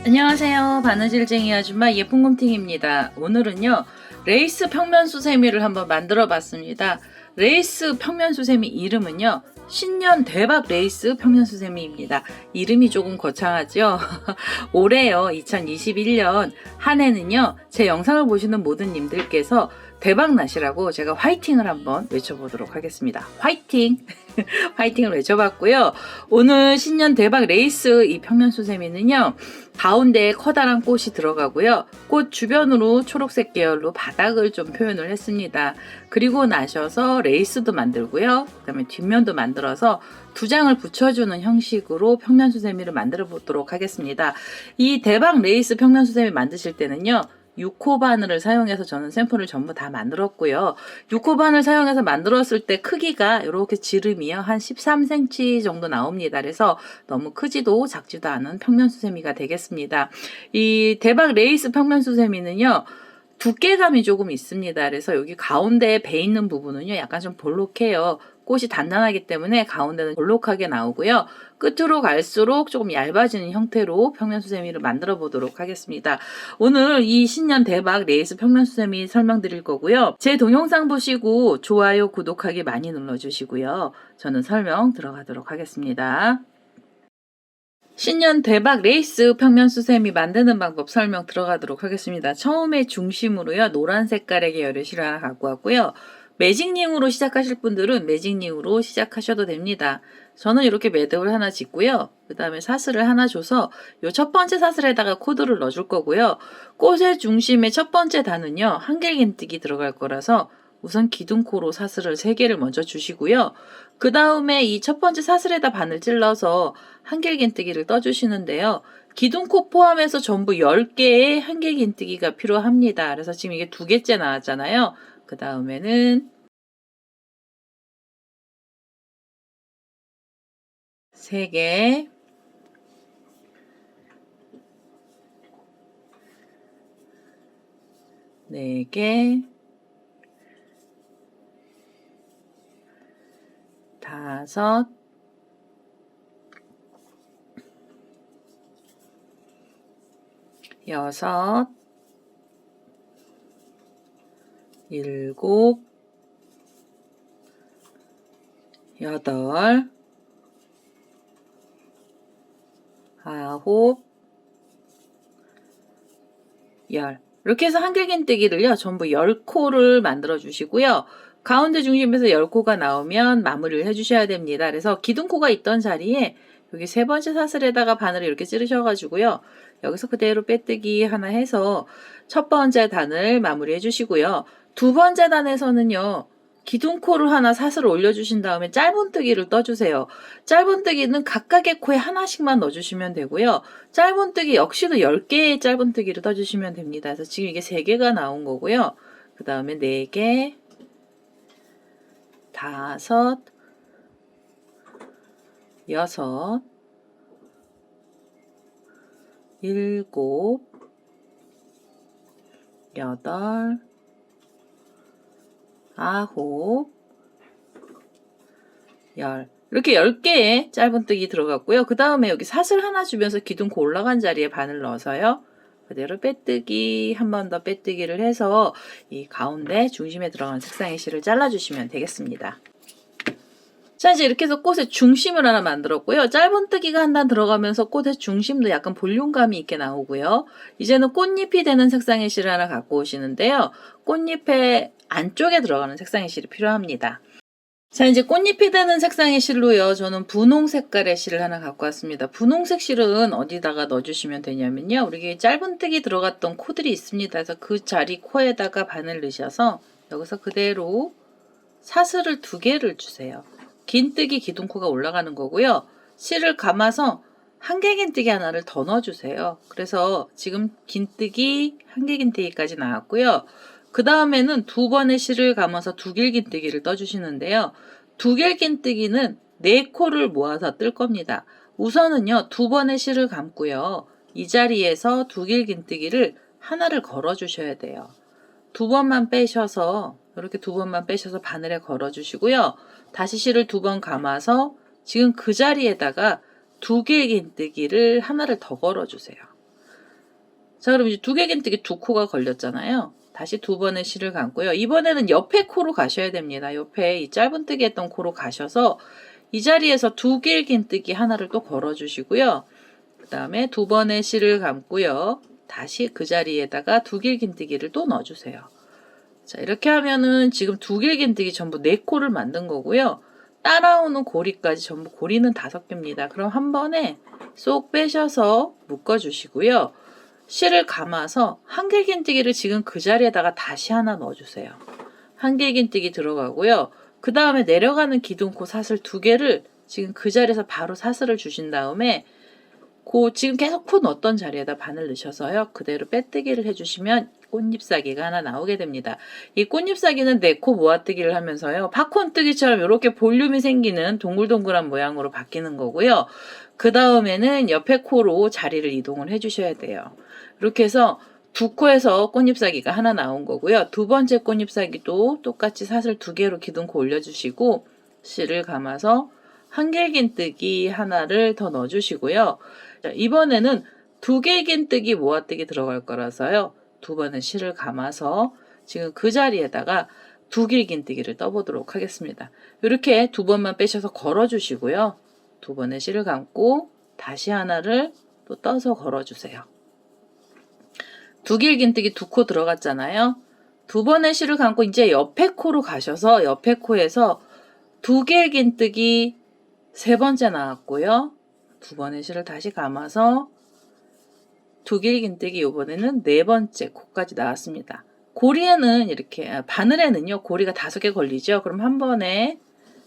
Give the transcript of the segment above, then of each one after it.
안녕하세요. 바느질쟁이 아줌마 예쁜곰팅입니다. 오늘은요 레이스 평면수세미를 한번 만들어 봤습니다. 레이스 평면수세미 이름은요 신년 대박 레이스 평면수세미입니다. 이름이 조금 거창하죠. 올해요 2021년 한 해는요 제 영상을 보시는 모든 님들께서 대박 나시라고 제가 화이팅을 한번 외쳐보도록 하겠습니다. 화이팅! 화이팅을 외쳐봤고요. 오늘 신년 대박 레이스 이 평면수세미는요 가운데에 커다란 꽃이 들어가고요. 꽃 주변으로 초록색 계열로 바닥을 좀 표현을 했습니다. 그리고 나셔서 레이스도 만들고요. 그 다음에 뒷면도 만들어서 두 장을 붙여주는 형식으로 평면수세미를 만들어 보도록 하겠습니다. 이 대박 레이스 평면수세미 만드실 때는요. 6호 바늘을 사용해서 저는 샘플을 전부 다 만들었고요. 6호 바늘 사용해서 만들었을 때 크기가 이렇게 지름이요. 한 13cm 정도 나옵니다. 그래서 너무 크지도 작지도 않은 평면수세미가 되겠습니다. 이 대박 레이스 평면수세미는요. 두께감이 조금 있습니다. 그래서 여기 가운데에 배 있는 부분은요. 약간 좀 볼록해요. 꽃이 단단하기 때문에 가운데는 볼록하게 나오고요. 끝으로 갈수록 조금 얇아지는 형태로 평면수세미를 만들어 보도록 하겠습니다. 오늘 이 신년 대박 레이스 평면수세미 설명드릴 거고요. 제 동영상 보시고 좋아요, 구독하기 많이 눌러주시고요. 저는 설명 들어가도록 하겠습니다. 신년 대박 레이스 평면수세미 만드는 방법 설명 들어가도록 하겠습니다. 처음에 중심으로요. 노란 색깔의 계열의 실을 하나 갖고 왔고요. 매직링으로 시작하실 분들은 매직링으로 시작하셔도 됩니다. 저는 이렇게 매듭을 하나 짓고요. 그 다음에 사슬을 하나 줘서 요 첫 번째 사슬에다가 코드를 넣어줄 거고요. 꽃의 중심의 첫 번째 단은요. 한길긴뜨기 들어갈 거라서 우선 기둥코로 사슬을 3개를 먼저 주시고요. 그 다음에 이 첫 번째 사슬에다 바늘 찔러서 한길긴뜨기를 떠주시는데요. 기둥코 포함해서 전부 10개의 한길긴뜨기가 필요합니다. 그래서 지금 이게 2개째 나왔잖아요. 그 다음에는 3개, 4개, 5, 6, 7, 8, 9, 10. 이렇게 해서 한길긴뜨기를요. 전부 10코를 만들어 주시고요. 가운데 중심에서 10코가 나오면 마무리를 해주셔야 됩니다. 그래서 기둥코가 있던 자리에 여기 3번째 사슬에다가 바늘을 이렇게 찌르셔가지고요. 여기서 그대로 빼뜨기 하나 해서 첫 번째 단을 마무리 해주시고요. 두 번째 단에서는요. 기둥코를 하나 사슬을 올려주신 다음에 짧은뜨기를 떠주세요. 짧은뜨기는 각각의 코에 하나씩만 넣어주시면 되고요. 짧은뜨기 역시도 10개의 짧은뜨기를 떠주시면 됩니다. 그래서 지금 이게 3개가 나온 거고요. 그 다음에 4개, 5, 6, 7, 8, 9, 10. 이렇게 10개의 짧은뜨기 들어갔고요. 그 다음에 여기 사슬 하나 주면서 기둥코 올라간 자리에 바늘 넣어서요. 그대로 빼뜨기, 한 번 더 빼뜨기를 해서 이 가운데 중심에 들어가는 색상의 실을 잘라주시면 되겠습니다. 자, 이제 이렇게 해서 꽃의 중심을 하나 만들었고요. 짧은뜨기가 한 단 들어가면서 꽃의 중심도 약간 볼륨감이 있게 나오고요. 이제는 꽃잎이 되는 색상의 실을 하나 갖고 오시는데요. 꽃잎의 안쪽에 들어가는 색상의 실이 필요합니다. 자, 이제 꽃잎이 되는 색상의 실로요. 저는 분홍 색깔의 실을 하나 갖고 왔습니다. 분홍색 실은 어디다가 넣어주시면 되냐면요. 우리 짧은뜨기 들어갔던 코들이 있습니다. 그래서 그 자리 코에다가 바늘 넣으셔서 여기서 그대로 사슬을 2개를 주세요. 긴뜨기 기둥코가 올라가는 거고요. 실을 감아서 한길긴뜨기 하나를 더 넣어주세요. 그래서 지금 긴뜨기, 한길긴뜨기까지 나왔고요. 그 다음에는 2번의 실을 감아서 두길긴뜨기를 떠주시는데요. 두길긴뜨기는 4코를 모아서 뜰 겁니다. 우선은요 2번의 실을 감고요. 이 자리에서 두길긴뜨기를 하나를 걸어 주셔야 돼요. 두 번만 빼셔서 이렇게 두 번만 빼셔서 바늘에 걸어 주시고요. 다시 실을 두 번 감아서 지금 그 자리에다가 두 개의 긴뜨기를 하나를 더 걸어 주세요. 자, 그럼 이제 두 개의 긴뜨기 두 코가 걸렸잖아요. 다시 두 번의 실을 감고요. 이번에는 옆에 코로 가셔야 됩니다. 옆에 이 짧은뜨기 했던 코로 가셔서 이 자리에서 두 개의 긴뜨기 하나를 또 걸어 주시고요. 그 다음에 두 번의 실을 감고요. 다시 그 자리에다가 두 개의 긴뜨기를 또 넣어주세요. 자, 이렇게 하면은 지금 두 개의 긴뜨기 전부 4코를 만든 거고요. 따라오는 고리까지 전부 고리는 5개입니다. 그럼 한 번에 쏙 빼셔서 묶어주시고요. 실을 감아서 한 개 긴뜨기를 지금 그 자리에다가 다시 하나 넣어주세요. 한 개 긴뜨기 들어가고요. 그 다음에 내려가는 기둥코 사슬 2개를 지금 그 자리에서 바로 사슬을 주신 다음에 지금 계속 코 넣었던 자리에다 바늘 넣으셔서요. 그대로 빼뜨기를 해주시면 꽃잎사기가 하나 나오게 됩니다. 이 꽃잎사기는 4코 모아뜨기를 하면서요. 팝콘뜨기처럼 이렇게 볼륨이 생기는 동글동글한 모양으로 바뀌는 거고요. 그 다음에는 옆에 코로 자리를 이동을 해주셔야 돼요. 이렇게 해서 2코에서 꽃잎사기가 하나 나온 거고요. 두 번째 꽃잎사기도 똑같이 사슬 2개로 기둥코 올려주시고 실을 감아서 한길긴뜨기 하나를 더 넣어주시고요. 자, 이번에는 두 개의 긴뜨기 모아뜨기 들어갈 거라서요. 두 번의 실을 감아서 지금 그 자리에다가 두 길 긴뜨기를 떠보도록 하겠습니다. 이렇게 두 번만 빼셔서 걸어주시고요. 두 번의 실을 감고 다시 하나를 또 떠서 걸어주세요. 두 길 긴뜨기 2코 들어갔잖아요. 두 번의 실을 감고 이제 옆에 코로 가셔서 옆에 코에서 두 개의 긴뜨기 3번째 나왔고요. 두 번의 실을 다시 감아서 두 길 긴뜨기 이번에는 4번째 코까지 나왔습니다. 고리에는 이렇게 바늘에는요 고리가 5개 걸리죠. 그럼 한 번에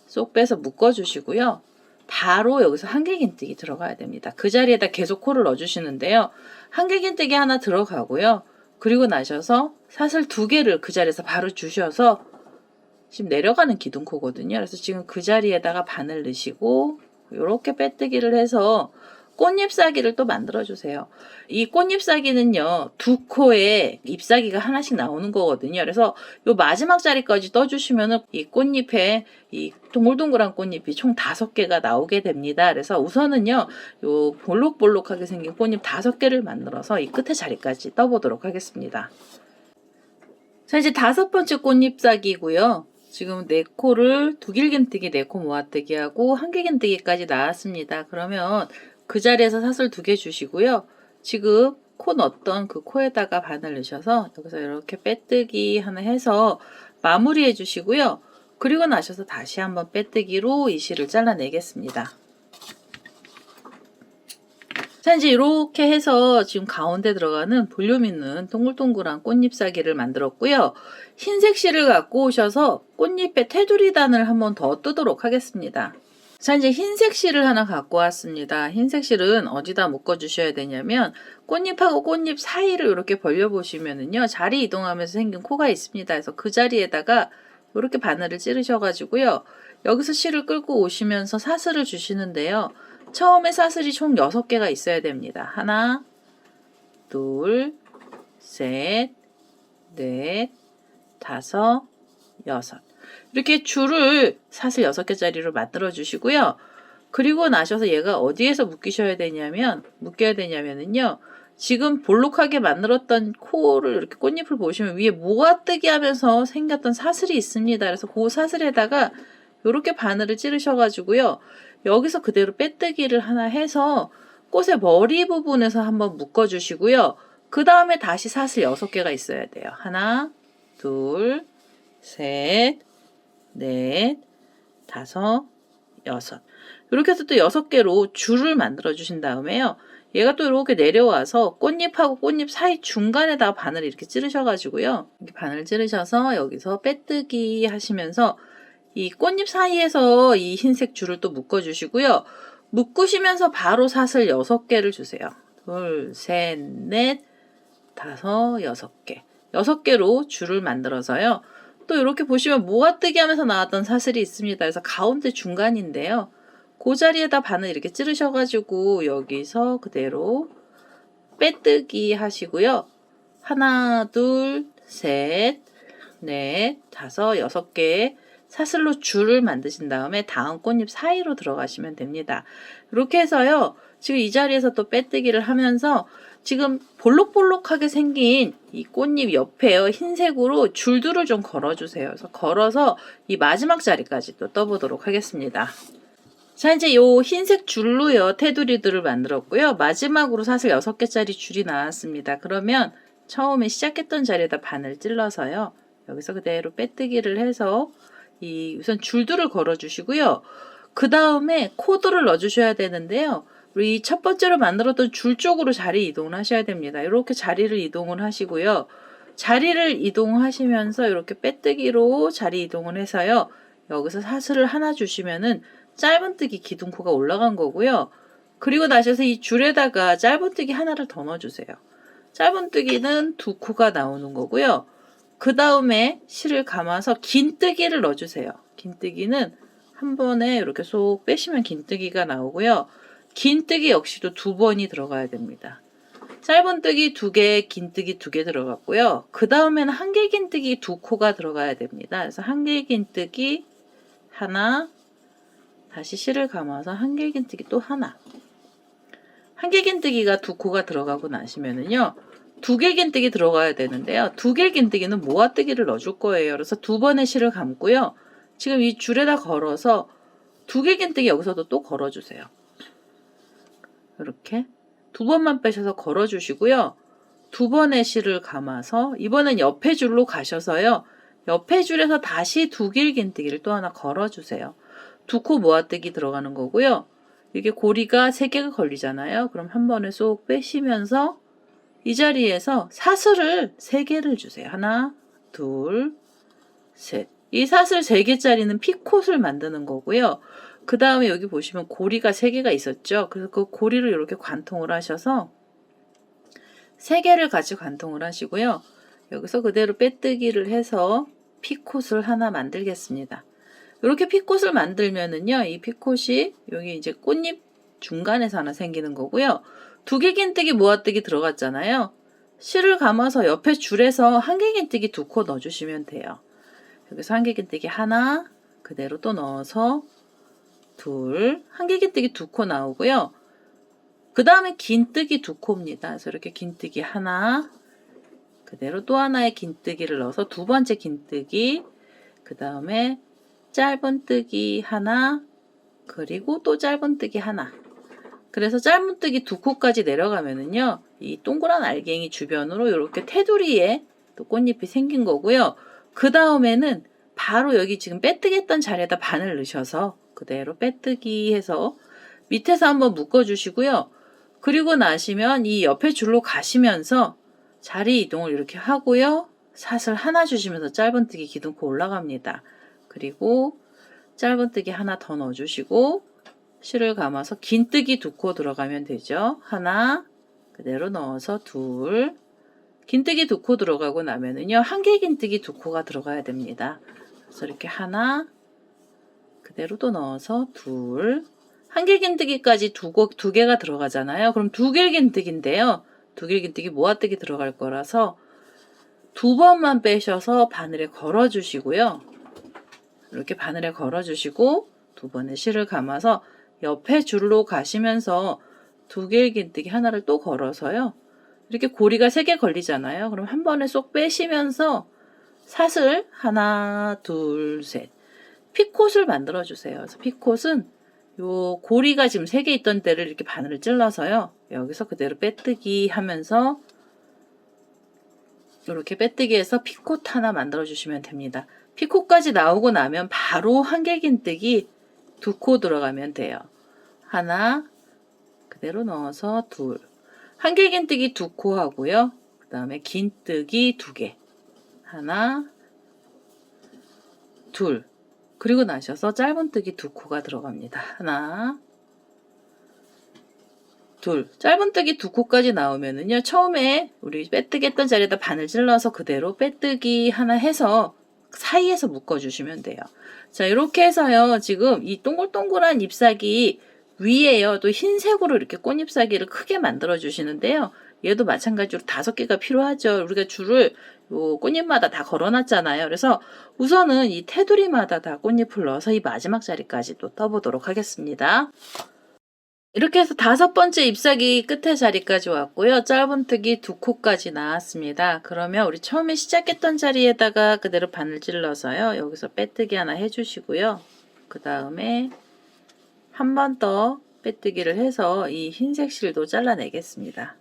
쏙 빼서 묶어주시고요. 바로 여기서 한 길 긴뜨기 들어가야 됩니다. 그 자리에다 계속 코를 넣어주시는데요. 한 길 긴뜨기 하나 들어가고요. 그리고 나셔서 사슬 2개를 그 자리에서 바로 주셔서 지금 내려가는 기둥코거든요. 그래서 지금 그 자리에다가 바늘 넣으시고 이렇게 빼뜨기를 해서 꽃잎사기를 또 만들어주세요. 이 꽃잎사기는요, 2코에 잎사기가 하나씩 나오는 거거든요. 그래서 요 마지막 자리까지 떠주시면은 이 꽃잎에 이 동글동글한 꽃잎이 총 5개가 나오게 됩니다. 그래서 우선은요, 요 볼록볼록하게 생긴 꽃잎 5개를 만들어서 이 끝에 자리까지 떠보도록 하겠습니다. 자, 이제 5번째 꽃잎사기고요. 지금 4코를 두 길긴뜨기 4코 모아뜨기 하고 한 길긴뜨기까지 나왔습니다. 그러면 그 자리에서 사슬 2개 주시고요. 지금 코 넣었던 그 코에다가 바늘 넣으셔서 여기서 이렇게 빼뜨기 하나 해서 마무리해 주시고요. 그리고 나셔서 다시 한번 빼뜨기로 이 실을 잘라내겠습니다. 자, 이제 이렇게 해서 지금 가운데 들어가는 볼륨 있는 동글동글한 꽃잎사기를 만들었고요. 흰색 실을 갖고 오셔서 꽃잎에 테두리단을 한번 더 뜨도록 하겠습니다. 자, 이제 흰색 실을 하나 갖고 왔습니다. 흰색 실은 어디다 묶어 주셔야 되냐면 꽃잎하고 꽃잎 사이를 이렇게 벌려 보시면은요. 자리 이동하면서 생긴 코가 있습니다. 그래서 그 자리에다가 이렇게 바늘을 찌르셔 가지고요. 여기서 실을 끌고 오시면서 사슬을 주시는데요. 처음에 사슬이 총 6개가 있어야 됩니다. 하나, 둘, 셋, 넷, 다섯, 여섯. 이렇게 줄을 사슬 6개짜리로 만들어 주시고요. 그리고 나셔서 얘가 어디에서 묶여야 되냐면은요. 지금 볼록하게 만들었던 코를 이렇게 꽃잎을 보시면 위에 모아뜨기 하면서 생겼던 사슬이 있습니다. 그래서 그 사슬에다가 이렇게 바늘을 찌르셔 가지고요. 여기서 그대로 빼뜨기를 하나 해서 꽃의 머리 부분에서 한번 묶어 주시고요. 그 다음에 다시 사슬 6개가 있어야 돼요. 하나, 둘, 셋, 넷, 다섯, 여섯. 이렇게 해서 또 6개로 줄을 만들어 주신 다음에요. 얘가 또 이렇게 내려와서 꽃잎하고 꽃잎 사이 중간에다가 바늘을 이렇게 찌르셔 가지고요. 이렇게 바늘 찌르셔서 여기서 빼뜨기 하시면서 이 꽃잎 사이에서 이 흰색 줄을 또 묶어 주시고요. 묶으시면서 바로 사슬 6개를 주세요. 둘, 셋, 넷, 다섯, 6개. 6개로 줄을 만들어서요. 또 이렇게 보시면 모아뜨기 하면서 나왔던 사슬이 있습니다. 그래서 가운데 중간인데요. 그 자리에다 바늘 이렇게 찌르셔가지고 여기서 그대로 빼뜨기 하시고요. 하나, 둘, 셋, 넷, 다섯, 6개의 사슬로 줄을 만드신 다음에 다음 꽃잎 사이로 들어가시면 됩니다. 이렇게 해서요. 지금 이 자리에서 또 빼뜨기를 하면서 지금 볼록볼록하게 생긴 이 꽃잎 옆에요. 흰색으로 줄들을 좀 걸어주세요. 그래서 걸어서 이 마지막 자리까지 또 떠보도록 하겠습니다. 자, 이제 요 흰색 줄로요. 테두리들을 만들었고요. 마지막으로 사슬 6개짜리 줄이 나왔습니다. 그러면 처음에 시작했던 자리에다 바늘 찔러서요. 여기서 그대로 빼뜨기를 해서 이 우선 줄들을 걸어 주시고요. 그 다음에 코드를 넣어 주셔야 되는데요. 우리 첫 번째로 만들었던 줄 쪽으로 자리 이동을 하셔야 됩니다. 이렇게 자리를 이동을 하시고요. 자리를 이동하시면서 이렇게 빼뜨기로 자리 이동을 해서요. 여기서 사슬을 하나 주시면은 짧은뜨기 기둥코가 올라간 거고요. 그리고 나셔서 이 줄에다가 짧은뜨기 하나를 더 넣어주세요. 짧은뜨기는 2코가 나오는 거고요. 그 다음에 실을 감아서 긴뜨기를 넣어주세요. 긴뜨기는 한 번에 이렇게 쏙 빼시면 긴뜨기가 나오고요. 긴뜨기 역시도 2번이 들어가야 됩니다. 짧은뜨기 2개, 긴뜨기 2개 들어갔고요. 그 다음에는 한길 긴뜨기 2코가 들어가야 됩니다. 그래서 한길 긴뜨기 하나, 다시 실을 감아서 한길 긴뜨기 또 하나. 한길 긴뜨기가 2코가 들어가고 나시면은요. 2길 긴뜨기 들어가야 되는데요. 2길 긴뜨기는 모아뜨기를 넣어줄 거예요. 그래서 2번의 실을 감고요. 지금 이 줄에다 걸어서 2길 긴뜨기 여기서도 또 걸어주세요. 이렇게 2번만 빼셔서 걸어주시고요. 2번의 실을 감아서 이번엔 옆에 줄로 가셔서요. 옆에 줄에서 다시 2길 긴뜨기를 또 하나 걸어주세요. 2코 모아뜨기 들어가는 거고요. 이게 고리가 3개가 걸리잖아요. 그럼 한 번에 쏙 빼시면서 이 자리에서 사슬을 3개를 주세요. 하나, 둘, 셋. 이 사슬 3개짜리는 피콧을 만드는 거고요. 그 다음에 여기 보시면 고리가 3개가 있었죠. 그래서 그 고리를 이렇게 관통을 하셔서 3개를 같이 관통을 하시고요. 여기서 그대로 빼뜨기를 해서 피콧을 하나 만들겠습니다. 이렇게 피콧을 만들면은요, 이 피콧이 여기 이제 꽃잎 중간에서 하나 생기는 거고요. 2길 긴뜨기 모아뜨기 들어갔잖아요. 실을 감아서 옆에 줄에서 한길 긴뜨기 2코 넣어주시면 돼요. 여기서 한길 긴뜨기 하나, 그대로 또 넣어서 둘, 한길 긴뜨기 2코 나오고요. 그 다음에 긴뜨기 2코입니다. 그래서 이렇게 긴뜨기 하나, 그대로 또 하나의 긴뜨기를 넣어서 2번째 긴뜨기, 그 다음에 짧은뜨기 하나, 그리고 또 짧은뜨기 하나. 그래서 짧은뜨기 2코까지 내려가면은요, 이 동그란 알갱이 주변으로 이렇게 테두리에 또 꽃잎이 생긴 거고요. 그 다음에는 바로 여기 지금 빼뜨기 했던 자리에다 바늘 넣으셔서 그대로 빼뜨기 해서 밑에서 한번 묶어주시고요. 그리고 나시면 이 옆에 줄로 가시면서 자리 이동을 이렇게 하고요. 사슬 하나 주시면서 짧은뜨기 기둥코 올라갑니다. 그리고 짧은뜨기 하나 더 넣어주시고 실을 감아서 긴뜨기 2코 들어가면 되죠. 하나, 그대로 넣어서 둘, 긴뜨기 2코 들어가고 나면은요, 한길 긴뜨기 2코가 들어가야 됩니다. 그래서 이렇게 하나, 그대로 또 넣어서 둘, 한길 긴뜨기까지 2개가 들어가잖아요. 그럼 2길 긴뜨기인데요. 2길 긴뜨기 모아뜨기 들어갈 거라서 2번만 빼셔서 바늘에 걸어주시고요. 이렇게 바늘에 걸어주시고 2번의 실을 감아서 옆에 줄로 가시면서 2길 긴뜨기 하나를 또 걸어서요. 이렇게 고리가 3개 걸리잖아요. 그럼 한 번에 쏙 빼시면서 사슬 하나, 둘, 셋. 피콧을 만들어 주세요. 그래서 피콧은 요 고리가 지금 3개 있던 데를 이렇게 바늘을 찔러서요. 여기서 그대로 빼뜨기 하면서 이렇게 빼뜨기 해서 피콧 하나 만들어 주시면 됩니다. 피콧까지 나오고 나면 바로 한길 긴뜨기 2코 들어가면 돼요. 하나, 그대로 넣어서 둘. 한길 긴뜨기 2코 하고요. 그 다음에 긴뜨기 2개. 하나, 둘. 그리고 나셔서 짧은뜨기 2코가 들어갑니다. 하나, 둘. 짧은뜨기 2코까지 나오면은요. 처음에 우리 빼뜨기 했던 자리에다 바늘 찔러서 그대로 빼뜨기 하나 해서 사이에서 묶어주시면 돼요. 자, 이렇게 해서요. 지금 이 동글동글한 잎사귀 위에요. 또 흰색으로 이렇게 꽃잎사귀를 크게 만들어 주시는데요. 얘도 마찬가지로 5개가 필요하죠. 우리가 줄을 요 꽃잎마다 다 걸어놨잖아요. 그래서 우선은 이 테두리마다 다 꽃잎을 넣어서 이 마지막 자리까지 또 떠보도록 하겠습니다. 이렇게 해서 5번째 잎사귀 끝에 자리까지 왔고요. 짧은뜨기 2코까지 나왔습니다. 그러면 우리 처음에 시작했던 자리에다가 그대로 바늘 찔러서요. 여기서 빼뜨기 하나 해주시고요. 그 다음에 한 번 더 빼뜨기를 해서 이 흰색 실도 잘라내겠습니다.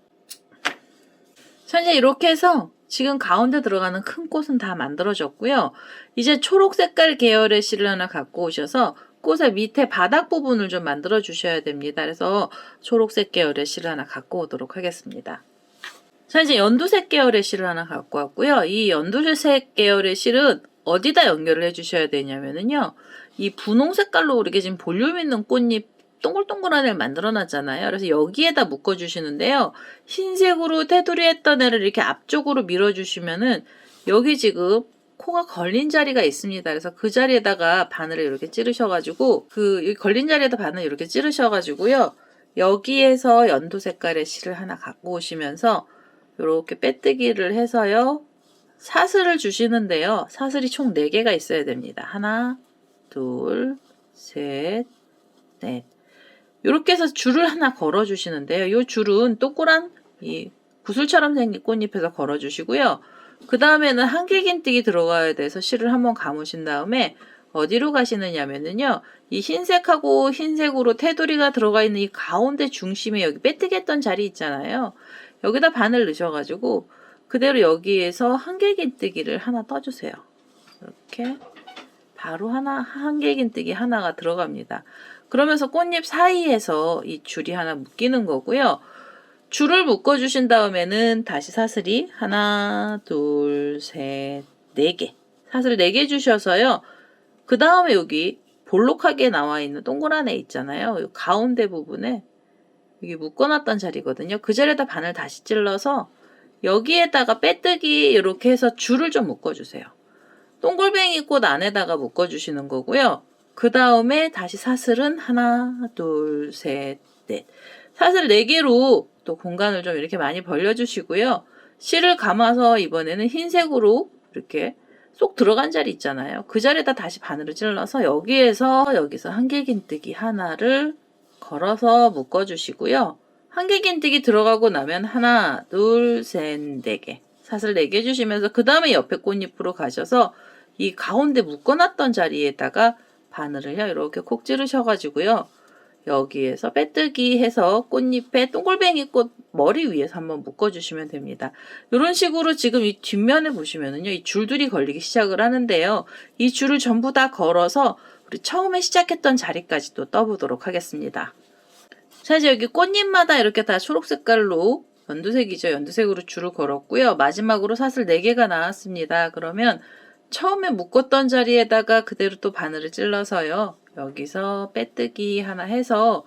현재 이렇게 해서 지금 가운데 들어가는 큰 꽃은 다 만들어졌고요. 이제 초록 색깔 계열의 실을 하나 갖고 오셔서 꽃의 밑에 바닥 부분을 좀 만들어 주셔야 됩니다. 그래서 초록색 계열의 실을 하나 갖고 오도록 하겠습니다. 자, 이제 연두색 계열의 실을 하나 갖고 왔고요. 이 연두색 계열의 실은 어디다 연결을 해 주셔야 되냐면요. 이 분홍 색깔로 이렇게 지금 볼륨 있는 꽃잎 동글동글한 애를 만들어 놨잖아요. 그래서 여기에다 묶어 주시는데요. 흰색으로 테두리 했던 애를 이렇게 앞쪽으로 밀어 주시면은 여기 지금 코가 걸린 자리가 있습니다. 그래서 그 자리에다가 바늘을 이렇게 찌르셔가지고 여기 걸린 자리에다 바늘 이렇게 찌르셔가지고요. 여기에서 연두 색깔의 실을 하나 갖고 오시면서 이렇게 빼뜨기를 해서요. 사슬을 주시는데요. 사슬이 총 4개가 있어야 됩니다. 하나, 둘, 셋, 넷. 이렇게 해서 줄을 하나 걸어 주시는데요. 이 줄은 동그란 이 구슬처럼 생긴 꽃잎에서 걸어 주시고요. 그 다음에는 한길긴뜨기 들어가야 돼서 실을 한번 감으신 다음에 어디로 가시느냐면요. 이 흰색하고 흰색으로 테두리가 들어가 있는 이 가운데 중심에 여기 빼뜨기 했던 자리 있잖아요. 여기다 바늘 넣으셔가지고 그대로 여기에서 한길긴뜨기를 하나 떠주세요. 이렇게 바로 한길긴뜨기 하나가 들어갑니다. 그러면서 꽃잎 사이에서 이 줄이 하나 묶이는 거고요. 줄을 묶어 주신 다음에는 다시 사슬이 하나, 둘, 셋, 4개. 사슬 4개 주셔서요. 그 다음에 여기 볼록하게 나와 있는 동그란 애 있잖아요. 이 가운데 부분에 여기 묶어놨던 자리거든요. 그 자리에다 바늘 다시 찔러서 여기에다가 빼뜨기 이렇게 해서 줄을 좀 묶어주세요. 동글뱅이 꽃 안에다가 묶어주시는 거고요. 그 다음에 다시 사슬은 하나, 둘, 셋, 넷. 사슬 4개로 또 공간을 좀 이렇게 많이 벌려주시고요. 실을 감아서 이번에는 흰색으로 이렇게 쏙 들어간 자리 있잖아요. 그 자리에다 다시 바늘을 찔러서 여기서 한길긴뜨기 하나를 걸어서 묶어주시고요. 한길긴뜨기 들어가고 나면 하나, 둘, 셋, 4개. 사슬 4개 주시면서 그 다음에 옆에 꽃잎으로 가셔서 이 가운데 묶어놨던 자리에다가 바늘을요. 이렇게 콕 찌르셔가지고요. 여기에서 빼뜨기 해서 꽃잎에 동글뱅이 꽃 머리 위에서 한번 묶어주시면 됩니다. 이런 식으로 지금 이 뒷면에 보시면은요. 이 줄들이 걸리기 시작을 하는데요. 이 줄을 전부 다 걸어서 우리 처음에 시작했던 자리까지 또 떠보도록 하겠습니다. 자, 이제 여기 꽃잎마다 이렇게 다 초록 색깔로 연두색이죠. 연두색으로 줄을 걸었고요. 마지막으로 사슬 4개가 나왔습니다. 그러면 처음에 묶었던 자리에다가 그대로 또 바늘을 찔러서요. 여기서 빼뜨기 하나 해서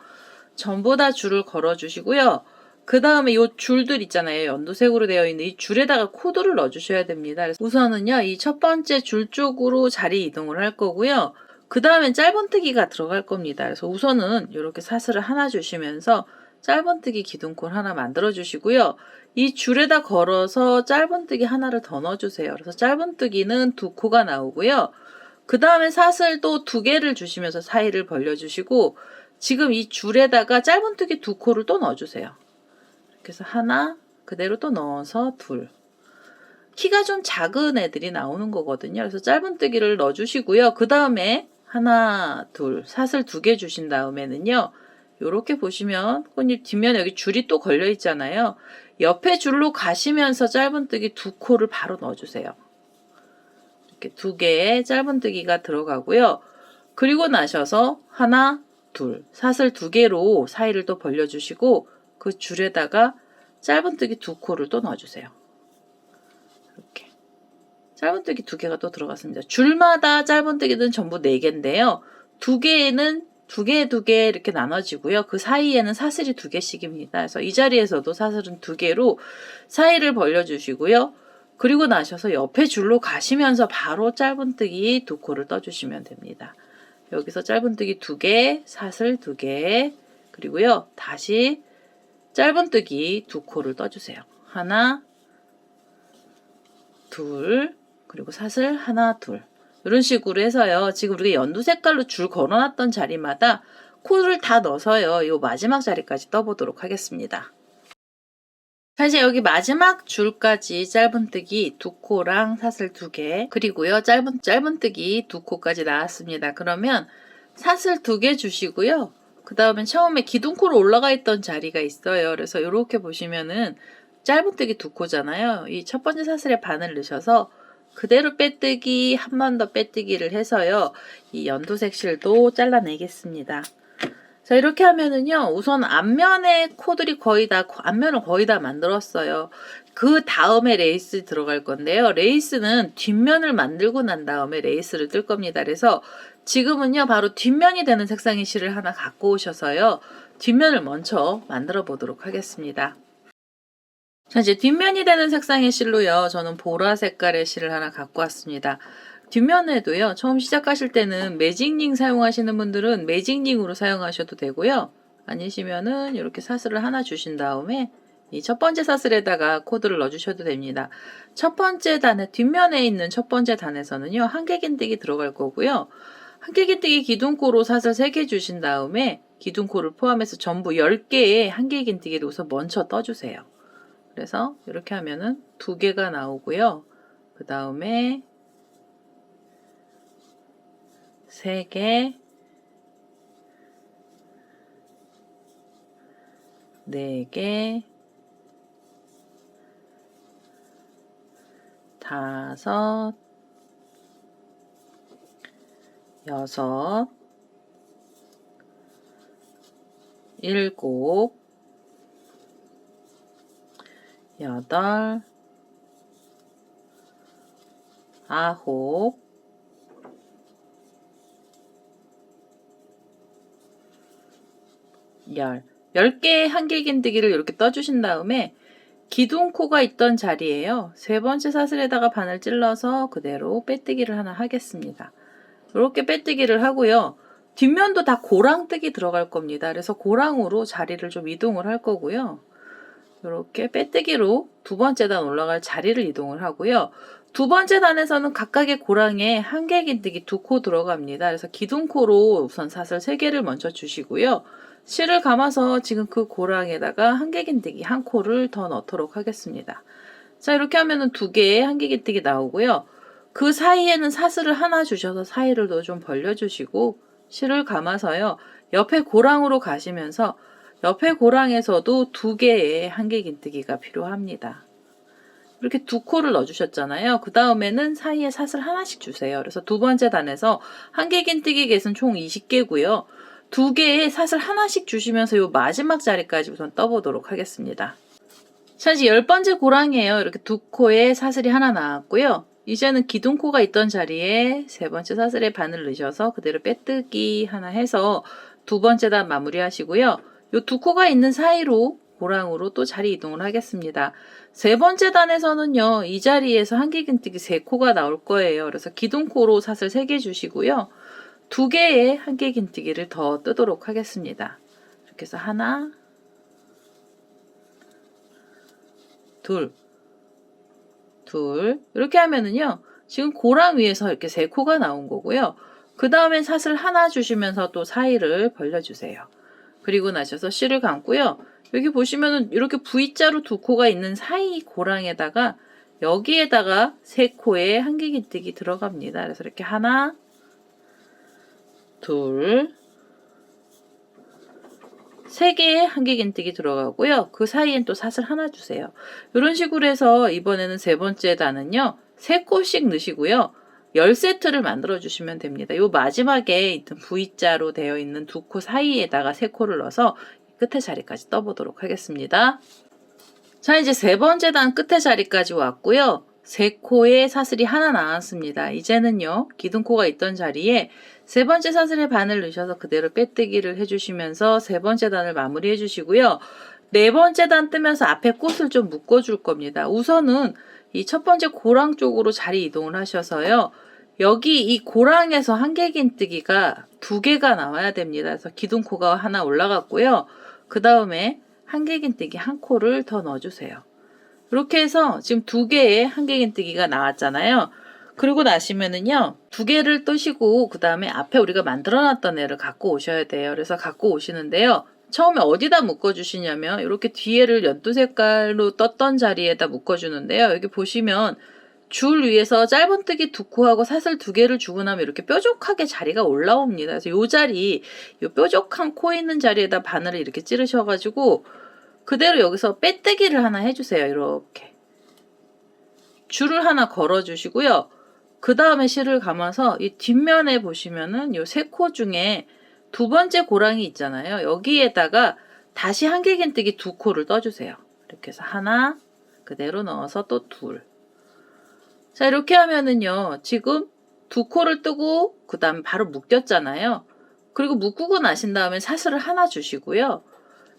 전부 다 줄을 걸어 주시고요. 그 다음에 요 줄들 있잖아요. 연두색으로 되어 있는 이 줄에다가 코드를 넣어 주셔야 됩니다. 그래서 우선은요. 이 첫 번째 줄 쪽으로 자리 이동을 할 거고요. 그 다음엔 짧은뜨기가 들어갈 겁니다. 그래서 우선은 이렇게 사슬을 하나 주시면서 짧은뜨기 기둥콘 하나 만들어 주시고요. 이 줄에다 걸어서 짧은뜨기 하나를 더 넣어주세요. 그래서 짧은뜨기는 2코가 나오고요. 그 다음에 사슬도 2개를 주시면서 사이를 벌려주시고 지금 이 줄에다가 짧은뜨기 2코를 또 넣어주세요. 그래서 하나 그대로 또 넣어서 2. 키가 좀 작은 애들이 나오는 거거든요. 그래서 짧은뜨기를 넣어주시고요. 그 다음에 하나, 둘, 사슬 2개 주신 다음에는요. 이렇게 보시면 꽃잎 뒷면에 여기 줄이 또 걸려 있잖아요. 옆에 줄로 가시면서 짧은뜨기 2코를 바로 넣어주세요. 이렇게 2개의 짧은뜨기가 들어가고요. 그리고 나셔서 하나, 둘, 사슬 2개로 사이를 또 벌려주시고 그 줄에다가 짧은뜨기 2코를 또 넣어주세요. 이렇게 짧은뜨기 2개가 또 들어갔습니다. 줄마다 짧은뜨기는 전부 4개인데요. 2개에는 2개 이렇게 나눠지고요. 그 사이에는 사슬이 2개씩입니다. 그래서 이 자리에서도 사슬은 2개로 사이를 벌려주시고요. 그리고 나셔서 옆에 줄로 가시면서 바로 짧은뜨기 2코를 떠주시면 됩니다. 여기서 짧은뜨기 2개, 사슬 2개, 그리고요. 다시 짧은뜨기 두 코를 떠주세요. 하나, 둘, 그리고 사슬 하나, 둘. 이런 식으로 해서요. 지금 우리가 연두 색깔로 줄 걸어놨던 자리마다 코를 다 넣어서요. 요 마지막 자리까지 떠보도록 하겠습니다. 자, 이제 여기 마지막 줄까지 짧은뜨기 두 코랑 사슬 두 개, 그리고요 짧은뜨기 두 코까지 나왔습니다. 그러면 사슬 두 개 주시고요. 그 다음에 처음에 기둥코로 올라가 있던 자리가 있어요. 그래서 이렇게 보시면은 짧은뜨기 두 코잖아요. 이 첫 번째 사슬에 바늘 넣으셔서 그대로 빼뜨기, 한 번 더 빼뜨기를 해서요. 이 연두색 실도 잘라내겠습니다. 자, 이렇게 하면은요, 우선 앞면에 코들이 앞면을 거의 다 만들었어요. 그 다음에 레이스 들어갈 건데요. 레이스는 뒷면을 만들고 난 다음에 레이스를 뜰 겁니다. 그래서 지금은요, 바로 뒷면이 되는 색상의 실을 하나 갖고 오셔서요, 뒷면을 먼저 만들어 보도록 하겠습니다. 자, 이제 뒷면이 되는 색상의 실로요, 저는 보라 색깔의 실을 하나 갖고 왔습니다. 뒷면에도요, 처음 시작하실 때는 매직링 사용하시는 분들은 매직링으로 사용하셔도 되고요. 아니시면은 이렇게 사슬을 하나 주신 다음에 이 첫 번째 사슬에다가 코드를 넣어주셔도 됩니다. 첫 번째 단에, 뒷면에 있는 첫 번째 단에서는요, 한길긴뜨기 들어갈 거고요. 한길긴뜨기 기둥코로 사슬 3개 주신 다음에 기둥코를 포함해서 전부 10개의 한길긴뜨기를 우선 먼저 떠주세요. 그래서 이렇게 하면은 2개가 나오고요. 그 다음에 3개, 4개, 5, 6, 7, 8, 9, 10개의 한길긴뜨기를 이렇게 떠주신 다음에 기둥코가 있던 자리에요. 세 번째 사슬에다가 바늘 찔러서 그대로 빼뜨기를 하나 하겠습니다. 이렇게 빼뜨기를 하고요. 뒷면도 다 고랑뜨기 들어갈 겁니다. 그래서 고랑으로 자리를 좀 이동을 할 거고요. 이렇게 빼뜨기로 두 번째 단 올라갈 자리를 이동을 하고요. 두 번째 단에서는 각각의 고랑에 한길긴뜨기 2코 들어갑니다. 그래서 기둥코로 우선 사슬 3개를 먼저 주시고요. 실을 감아서 지금 그 고랑에다가 한길긴뜨기 1코를 더 넣도록 하겠습니다. 자, 이렇게 하면은 2개의 한길긴뜨기 나오고요. 그 사이에는 사슬을 하나 주셔서 사이를 더 좀 벌려주시고 실을 감아서요. 옆에 고랑으로 가시면서 옆에 고랑에서도 2개의 한길긴뜨기가 필요합니다. 이렇게 2코를 넣어주셨잖아요. 그 다음에는 사이에 사슬 하나씩 주세요. 그래서 두 번째 단에서 한길긴뜨기 개수는 총 20개고요. 2개의 사슬 하나씩 주시면서 이 마지막 자리까지 우선 떠보도록 하겠습니다. 자, 이제 10번째 고랑이에요. 이렇게 2코에 사슬이 하나 나왔고요. 이제는 기둥코가 있던 자리에 세 번째 사슬에 바늘 넣으셔서 그대로 빼뜨기 하나 해서 두 번째 단 마무리 하시고요. 이 2코가 있는 사이로 고랑으로 또 자리 이동을 하겠습니다. 세 번째 단에서는요, 이 자리에서 한길긴뜨기 3코가 나올 거예요. 그래서 기둥코로 사슬 3개 주시고요. 2개의 한길긴뜨기를 더 뜨도록 하겠습니다. 이렇게 해서 하나, 둘, 이렇게 하면은요, 지금 고랑 위에서 이렇게 3코가 나온 거고요. 그 다음에 사슬 하나 주시면서 또 사이를 벌려주세요. 그리고 나셔서 실을 감고요. 여기 보시면은 이렇게 V자로 2코가 있는 사이 고랑에다가 여기에다가 3코의 한길긴뜨기 들어갑니다. 그래서 이렇게 하나, 둘, 3개의 한길긴뜨기 들어가고요. 그 사이엔 또 사슬 하나 주세요. 이런 식으로 해서 이번에는 세 번째 단은요. 3코씩 넣으시고요. 10세트를 만들어 주시면 됩니다. 요 마지막에 있던 V자로 되어 있는 2코 사이에다가 3코를 넣어서 끝에 자리까지 떠보도록 하겠습니다. 자, 이제 세 번째 단 끝에 자리까지 왔고요. 3코에 사슬이 하나 나왔습니다. 이제는요, 기둥코가 있던 자리에 세 번째 사슬에 바늘 넣으셔서 그대로 빼뜨기를 해주시면서 세 번째 단을 마무리 해주시고요. 네 번째 단 뜨면서 앞에 꽃을 좀 묶어줄 겁니다. 우선은 이 첫 번째 고랑 쪽으로 자리 이동을 하셔서요. 여기 이 고랑에서 한길긴뜨기가 2개가 나와야 됩니다. 그래서 기둥코가 하나 올라갔고요. 그 다음에 한길긴뜨기 한 코를 더 넣어주세요. 이렇게 해서 지금 2개의 한길긴뜨기가 나왔잖아요. 그리고 나시면은요, 2개를 뜨시고 그 다음에 앞에 우리가 만들어놨던 애를 갖고 오셔야 돼요. 그래서 갖고 오시는데요. 처음에 어디다 묶어주시냐면 이렇게 뒤에를 연두 색깔로 떴던 자리에다 묶어주는데요. 여기 보시면 줄 위에서 짧은뜨기 2코하고 사슬 2개를 주고 나면 이렇게 뾰족하게 자리가 올라옵니다. 그래서 요 자리, 요 뾰족한 코 있는 자리에다 바늘을 이렇게 찌르셔가지고 그대로 여기서 빼뜨기를 하나 해주세요. 이렇게 줄을 하나 걸어주시고요. 그 다음에 실을 감아서 이 뒷면에 보시면은 요 3코 중에 2번째 고랑이 있잖아요. 여기에다가 다시 한길긴뜨기 2코를 떠주세요. 이렇게 해서 하나 그대로 넣어서 또 둘. 자, 이렇게 하면은요, 지금 2코를 뜨고 그 다음에 바로 묶였잖아요. 그리고 묶고 나신 다음에 사슬을 하나 주시고요.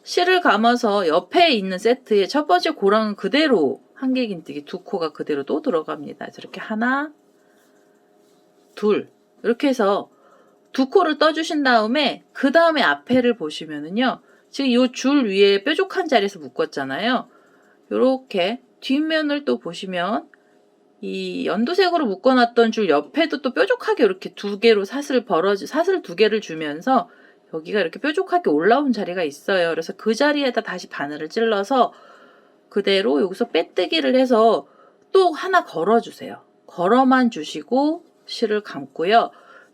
실을 감아서 옆에 있는 세트에 첫 번째 고랑은 그대로 한길긴뜨기 2코가 그대로 또 들어갑니다. 이렇게 하나, 둘 이렇게 해서 2코를 떠주신 다음에 그 다음에 앞에를 보시면은요. 지금 이 줄 위에 뾰족한 자리에서 묶었잖아요. 이렇게 뒷면을 또 보시면 이 연두색으로 묶어놨던 줄 옆에도 또 뾰족하게 이렇게 2개로 사슬 2개를 주면서 여기가 이렇게 뾰족하게 올라온 자리가 있어요. 그래서 그 자리에다 다시 바늘을 찔러서 그대로 여기서 빼뜨기를 해서 또 하나 걸어주세요. 걸어만 주시고 실을 감고요.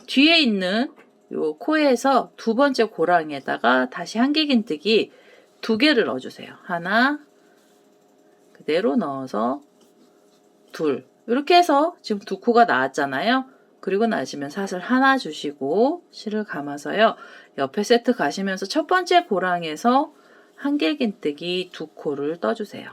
뒤에 있는 요 코에서 2번째 고랑에다가 다시 한길긴뜨기 2개를 넣어주세요. 하나 그대로 넣어서 둘 이렇게 해서 지금 2코가 나왔잖아요. 그리고 나시면 사슬 하나 주시고 실을 감아서요. 옆에 세트 가시면서 첫 번째 고랑에서 한길긴뜨기 2코를 떠주세요.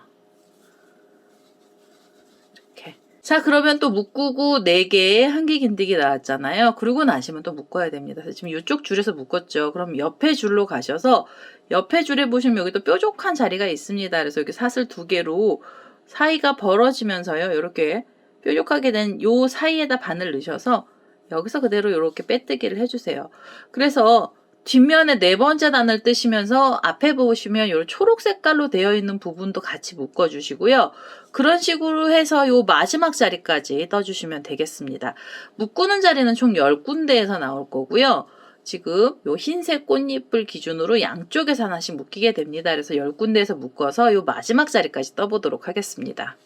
이렇게. 자, 그러면 또 묶고 4개의 한길긴뜨기 나왔잖아요. 그리고 나시면 또 묶어야 됩니다. 그래서 지금 이쪽 줄에서 묶었죠. 그럼 옆에 줄로 가셔서 옆에 줄에 보시면 여기 또 뾰족한 자리가 있습니다. 그래서 여기 사슬 2개로 사이가 벌어지면서요. 이렇게 뾰족하게 된 요 사이에다 바늘 넣으셔서 여기서 그대로 이렇게 빼뜨기를 해주세요. 그래서 뒷면에 4번째 단을 뜨시면서 앞에 보시면 요 초록 색깔로 되어 있는 부분도 같이 묶어주시고요. 그런 식으로 해서 요 마지막 자리까지 떠주시면 되겠습니다. 묶는 자리는 총 10군데에서 나올 거고요. 지금 요 흰색 꽃잎을 기준으로 양쪽에서 하나씩 묶이게 됩니다. 그래서 10군데에서 묶어서 요 마지막 자리까지 떠보도록 하겠습니다.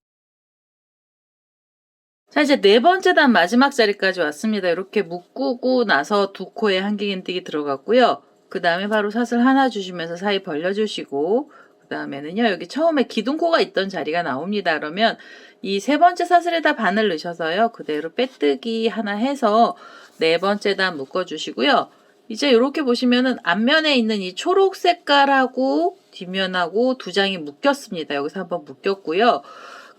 자, 이제 4번째 단 마지막 자리까지 왔습니다. 이렇게 묶고 나서 2코에 한길긴뜨기 들어갔고요. 그 다음에 바로 사슬 하나 주시면서 사이 벌려주시고 그 다음에는요. 여기 처음에 기둥코가 있던 자리가 나옵니다. 그러면 이 3번째 사슬에다 바늘 넣으셔서요. 그대로 빼뜨기 하나 해서 4번째 단 묶어주시고요. 이제 이렇게 보시면은 앞면에 있는 이 초록 색깔하고 뒷면하고 2장이 묶였습니다. 여기서 한번 묶였고요.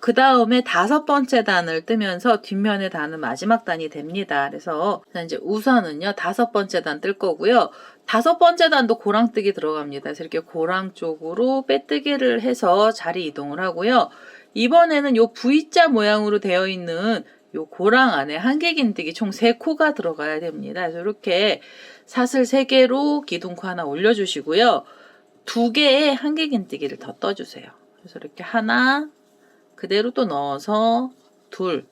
그 다음에 5번째 단을 뜨면서 뒷면의 단은 마지막 단이 됩니다. 그래서 이제 우선은요 5번째 단 뜰 거고요. 5번째 단도 고랑뜨기 들어갑니다. 그래서 이렇게 고랑 쪽으로 빼뜨기를 해서 자리 이동을 하고요. 이번에는 요 V자 모양으로 되어 있는 요 고랑 안에 한길긴뜨기 총 3코가 들어가야 됩니다. 그래서 이렇게 사슬 3개로 기둥코 하나 올려주시고요. 2개의 한길긴뜨기를 더 떠주세요. 그래서 이렇게 하나 그대로 또 넣어서 둘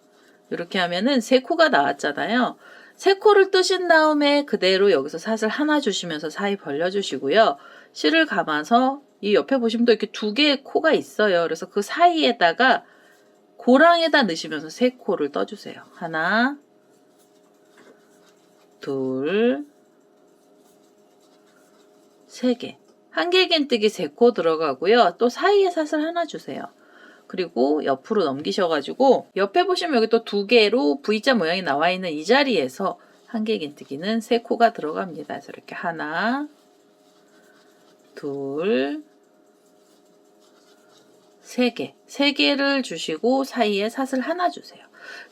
이렇게 하면은 3코가 나왔잖아요. 3코를 뜨신 다음에 그대로 여기서 사슬 하나 주시면서 사이 벌려주시고요. 실을 감아서 이 옆에 보시면 또 이렇게 2개의 코가 있어요. 그래서 그 사이에다가 고랑에다 넣으시면서 3코를 떠주세요. 하나 둘 3개 한길긴뜨기 3코 들어가고요. 또 사이에 사슬 하나 주세요. 그리고 옆으로 넘기셔가지고 옆에 보시면 여기 또 2개로 V자 모양이 나와 있는 이 자리에서 한길긴뜨기는 3코가 들어갑니다. 그래서 이렇게 하나 둘 3개 3개를 주시고 사이에 사슬 하나 주세요.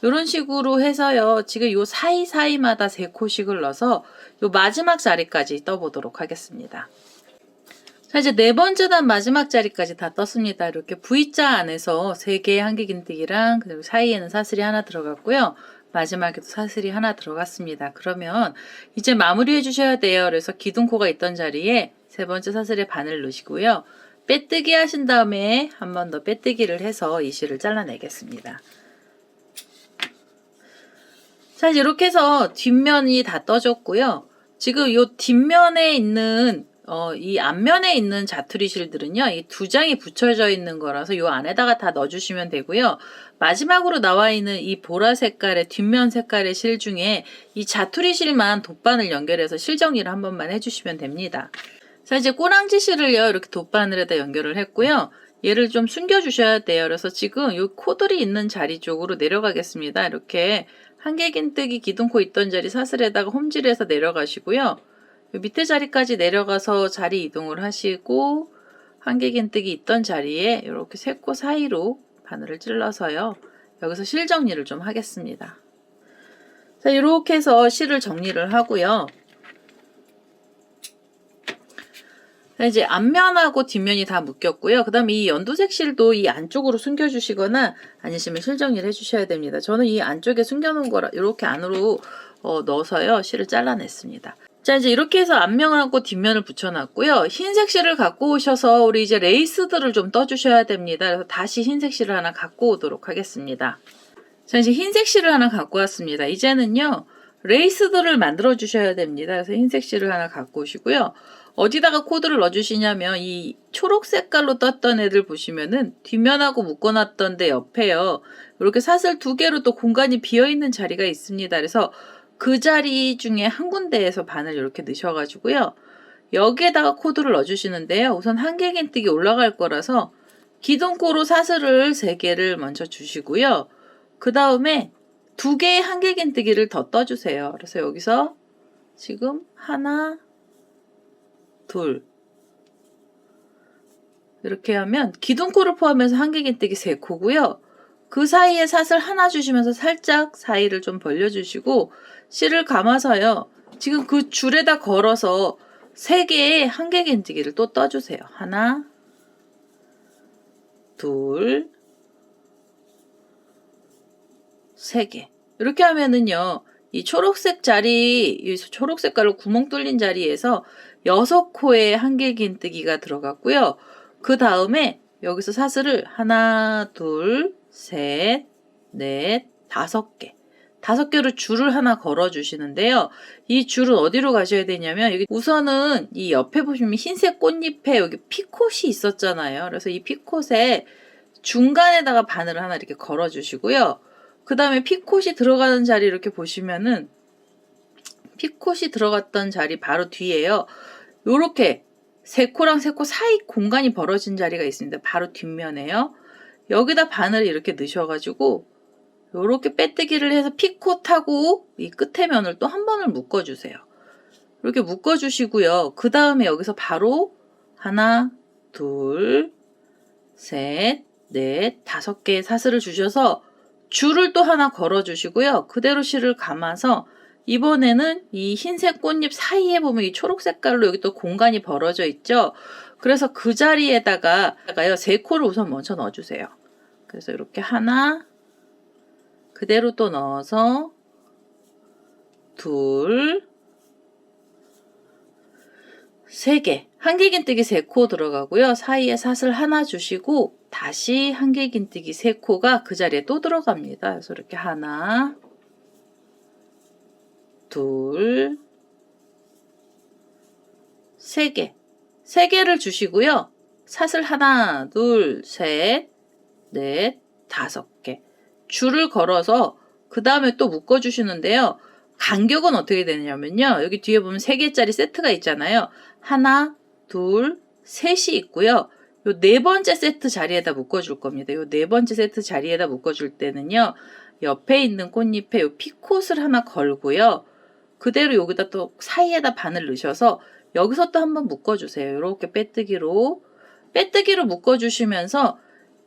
이런 식으로 해서요. 지금 요 사이사이마다 3코씩을 넣어서 요 마지막 자리까지 떠보도록 하겠습니다. 자, 이제 4번째 단 마지막 자리까지 다 떴습니다. 이렇게 V자 안에서 3개의 한길긴뜨기랑 그리고 사이에는 사슬이 하나 들어갔고요. 마지막에도 사슬이 하나 들어갔습니다. 그러면 이제 마무리 해주셔야 돼요. 그래서 기둥코가 있던 자리에 3번째 사슬에 바늘 넣으시고요. 빼뜨기 하신 다음에 한 번 더 빼뜨기를 해서 이 실을 잘라내겠습니다. 자, 이제 이렇게 해서 뒷면이 다 떠졌고요. 지금 이 뒷면에 있는 이 앞면에 있는 자투리 실들은요, 이 두 장이 붙여져 있는 거라서 이 안에다가 다 넣어주시면 되고요. 마지막으로 나와 있는 이 보라 색깔의 뒷면 색깔의 실 중에 이 자투리 실만 돗바늘 연결해서 실 정리를 한 번만 해주시면 됩니다. 자, 이제 꼬랑지 실을요, 이렇게 돗바늘에다 연결을 했고요. 얘를 좀 숨겨 주셔야 돼요. 그래서 지금 이 코들이 있는 자리 쪽으로 내려가겠습니다. 이렇게 한길긴뜨기 기둥코 있던 자리 사슬에다가 홈질해서 내려가시고요. 밑에 자리까지 내려가서 자리 이동을 하시고 한길긴뜨기 있던 자리에 이렇게 세 코 사이로 바늘을 찔러서요. 여기서 실 정리를 좀 하겠습니다. 자, 이렇게 해서 실을 정리를 하고요. 이제 앞면하고 뒷면이 다 묶였고요. 그 다음에 이 연두색 실도 이 안쪽으로 숨겨주시거나 아니시면 실 정리를 해주셔야 됩니다. 저는 이 안쪽에 숨겨놓은 거라 이렇게 안으로 넣어서요. 실을 잘라냈습니다. 자, 이제 이렇게 해서 앞면하고 뒷면을 붙여놨고요. 흰색 실을 갖고 오셔서 우리 이제 레이스들을 좀 떠주셔야 됩니다. 그래서 다시 흰색 실을 하나 갖고 오도록 하겠습니다. 자, 이제 흰색 실을 하나 갖고 왔습니다. 이제는요. 레이스들을 만들어 주셔야 됩니다. 그래서 흰색 실을 하나 갖고 오시고요. 어디다가 코드를 넣어주시냐면 이 초록 색깔로 떴던 애들 보시면은 뒷면하고 묶어놨던데 옆에요. 이렇게 사슬 두 개로 또 공간이 비어있는 자리가 있습니다. 그래서 그 자리 중에 한 군데에서 바늘 이렇게 넣으셔가지고요. 여기에다가 코드를 넣어주시는데요. 우선 한길긴뜨기 올라갈 거라서 기둥코로 사슬을 3개를 먼저 주시고요. 그 다음에 2개의 한길긴뜨기를 더 떠주세요. 그래서 여기서 지금 하나, 둘 이렇게 하면 기둥코를 포함해서 한길긴뜨기 3코고요. 그 사이에 사슬 하나 주시면서 살짝 사이를 좀 벌려주시고 실을 감아서요. 지금 그 줄에다 걸어서 3개의 한길긴뜨기를 또 떠주세요. 하나, 둘, 3개. 이렇게 하면은요. 이 초록색 자리, 이 초록색깔로 구멍 뚫린 자리에서 6코의 한길긴뜨기가 들어갔고요. 그 다음에 여기서 사슬을 하나, 둘, 셋, 넷, 5개. 5개로 줄을 하나 걸어 주시는데요. 이 줄은 어디로 가셔야 되냐면 여기 우선은 이 옆에 보시면 흰색 꽃잎에 여기 피콧이 있었잖아요. 그래서 이 피콧에 중간에다가 바늘을 하나 이렇게 걸어 주시고요. 그 다음에 피콧이 들어가는 자리 이렇게 보시면은 피콧이 들어갔던 자리 바로 뒤에요. 요렇게 3코랑 3코 사이 공간이 벌어진 자리가 있습니다. 바로 뒷면에요. 여기다 바늘을 이렇게 넣으셔가지고 요렇게 빼뜨기를 해서 피콧하고 이 끝에 면을 또 한 번을 묶어주세요. 이렇게 묶어주시고요. 그 다음에 여기서 바로 하나, 둘, 셋, 넷, 5개의 사슬을 주셔서 줄을 또 하나 걸어주시고요. 그대로 실을 감아서 이번에는 이 흰색 꽃잎 사이에 보면 이 초록 색깔로 여기 또 공간이 벌어져 있죠. 그래서 그 자리에다가요 3코를 우선 먼저 넣어주세요. 그래서 이렇게 하나 그대로 또 넣어서 둘 3개 한길긴뜨기 3코 들어가고요. 사이에 사슬 하나 주시고 다시 한길긴뜨기 3코가 그 자리에 또 들어갑니다. 그래서 이렇게 하나 둘 3개 3개를 주시고요. 사슬 하나 둘 셋 넷 5개 줄을 걸어서 그 다음에 또 묶어 주시는데요. 간격은 어떻게 되냐면요. 여기 뒤에 보면 3개짜리 세트가 있잖아요. 하나, 둘, 셋이 있고요. 요 4번째 세트 자리에다 묶어줄 겁니다. 요 4번째 세트 자리에다 묶어줄 때는요. 옆에 있는 꽃잎에 요 피콧을 하나 걸고요. 그대로 여기다 또 사이에다 바늘 넣으셔서 여기서 또 한번 묶어주세요. 이렇게 빼뜨기로 묶어주시면서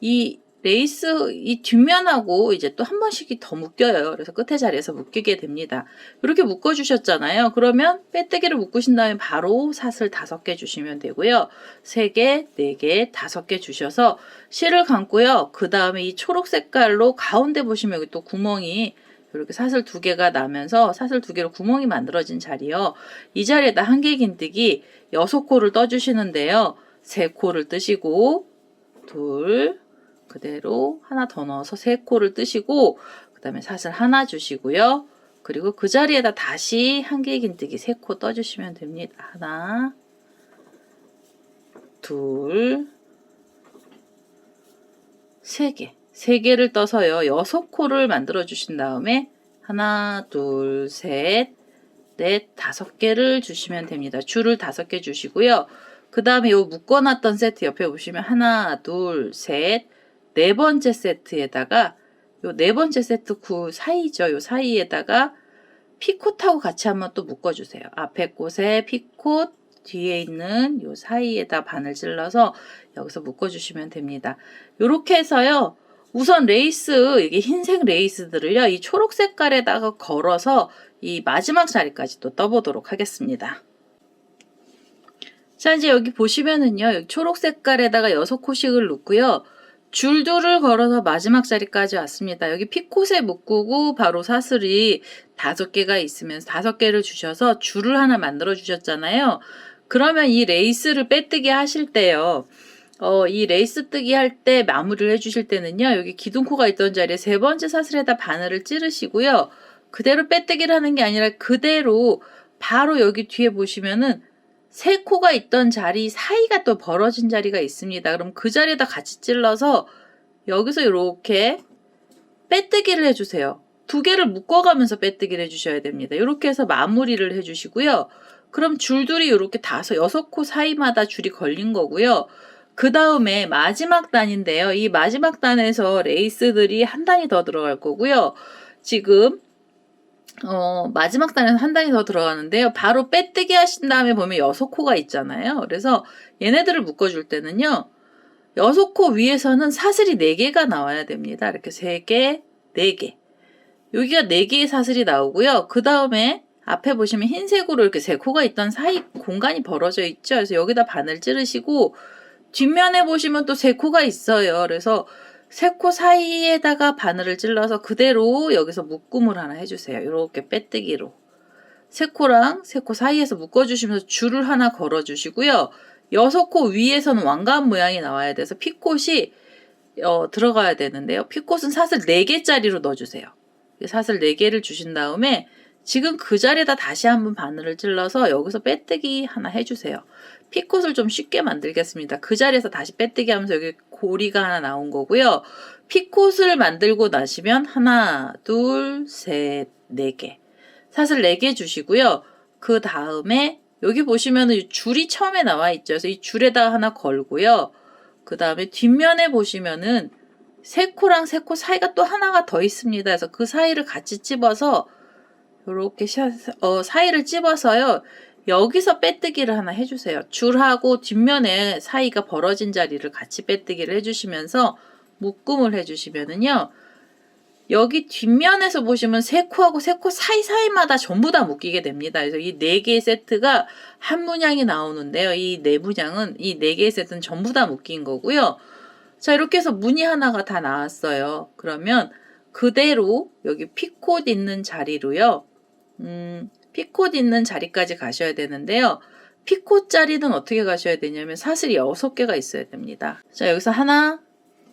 이 레이스 이 뒷면하고 이제 또 한 번씩이 더 묶여요. 그래서 끝에 자리에서 묶이게 됩니다. 이렇게 묶어주셨잖아요. 그러면 빼뜨기를 묶으신 다음에 바로 사슬 5개 주시면 되고요. 3개, 4개, 5개 주셔서 실을 감고요. 그 다음에 이 초록 색깔로 가운데 보시면 여기 또 구멍이 이렇게 사슬 2개가 나면서 사슬 2개로 구멍이 만들어진 자리요. 이 자리에다 한길긴뜨기 6코를 떠주시는데요. 세 코를 뜨시고 둘, 그대로 하나 더 넣어서 세 코를 뜨시고 그 다음에 사슬 하나 주시고요. 그리고 그 자리에다 다시 한길긴뜨기 세 코 떠주시면 됩니다. 하나, 둘, 세 개. 세 개를 떠서요. 6코를 만들어 주신 다음에 하나, 둘, 셋, 넷, 5개를 주시면 됩니다. 줄을 5개 주시고요. 그 다음에 요 묶어놨던 세트 옆에 보시면 하나, 둘, 셋, 네 번째 세트에다가 요 네 번째 세트 구 사이죠. 요 사이에다가 피콧하고 같이 한번 또 묶어주세요. 앞에 꽃에 피콧, 뒤에 있는 요 사이에다 바늘 찔러서 여기서 묶어주시면 됩니다. 요렇게 해서요. 우선 레이스, 이게 흰색 레이스들을요. 이 초록 색깔에다가 걸어서 이 마지막 자리까지 또 떠보도록 하겠습니다. 자, 이제 여기 보시면은요. 여기 초록 색깔에다가 6코씩을 넣고요. 줄들을 걸어서 마지막 자리까지 왔습니다. 여기 피콧에 묶고 바로 사슬이 5개가 있으면 5개를 주셔서 줄을 하나 만들어 주셨잖아요. 그러면 이 레이스를 빼뜨기 하실 때요. 이 레이스 뜨기 할 때 마무리를 해주실 때는요. 여기 기둥코가 있던 자리에 세 번째 사슬에다 바늘을 찌르시고요. 그대로 빼뜨기를 하는 게 아니라 그대로 바로 여기 뒤에 보시면은 세 코가 있던 자리 사이가 또 벌어진 자리가 있습니다. 그럼 그 자리에다 같이 찔러서 여기서 이렇게 빼뜨기를 해주세요. 2개를 묶어가면서 빼뜨기를 해주셔야 됩니다. 이렇게 해서 마무리를 해주시고요. 그럼 줄들이 이렇게 6코 사이마다 줄이 걸린 거고요. 그 다음에 마지막 단인데요. 이 마지막 단에서 레이스들이 한 단이 더 들어갈 거고요. 지금 마지막 단에서 한 단이 더 들어가는데요. 바로 빼뜨기 하신 다음에 보면 6코가 있잖아요. 그래서 얘네들을 묶어줄 때는요. 6코 위에서는 사슬이 4개가 나와야 됩니다. 이렇게 3개, 4개. 여기가 4개의 사슬이 나오고요. 그 다음에 앞에 보시면 흰색으로 이렇게 3코가 있던 사이 공간이 벌어져 있죠. 그래서 여기다 바늘 찌르시고 뒷면에 보시면 또 3코가 있어요. 그래서 3코 사이에다가 바늘을 찔러서 그대로 여기서 묶음을 하나 해주세요. 이렇게 빼뜨기로. 3코랑 3코 사이에서 묶어주시면서 줄을 하나 걸어주시고요. 6코 위에서는 왕관 모양이 나와야 돼서 피콧이 들어가야 되는데요. 피콧은 사슬 4개짜리로 넣어주세요. 사슬 4개를 주신 다음에 지금 그 자리에다 다시 한번 바늘을 찔러서 여기서 빼뜨기 하나 해주세요. 피콧을 좀 쉽게 만들겠습니다. 그 자리에서 다시 빼뜨기 하면서 여기 고리가 하나 나온 거고요. 피콧을 만들고 나시면 하나, 둘, 셋, 4개. 사슬 4개 주시고요. 그 다음에 여기 보시면은 줄이 처음에 나와 있죠. 그래서 이 줄에다가 하나 걸고요. 그 다음에 뒷면에 보시면은 3코랑 3코 사이가 또 하나가 더 있습니다. 그래서 그 사이를 같이 찝어서 이렇게 사이를 찝어서요. 여기서 빼뜨기를 하나 해주세요. 줄하고 뒷면에 사이가 벌어진 자리를 같이 빼뜨기를 해주시면서 묶음을 해주시면은요. 여기 뒷면에서 보시면 3코하고 3코 사이사이마다 전부 다 묶이게 됩니다. 그래서 이 4개의 세트가 한 문양이 나오는데요. 이 4문양은 이 4개의 세트는 전부 다 묶인 거고요. 자, 이렇게 해서 무늬 하나가 다 나왔어요. 그러면 그대로 여기 피콧 있는 자리로요. 피콧 있는 자리까지 가셔야 되는데요. 피콧 자리는 어떻게 가셔야 되냐면 사슬이 6개가 있어야 됩니다. 자, 여기서 하나,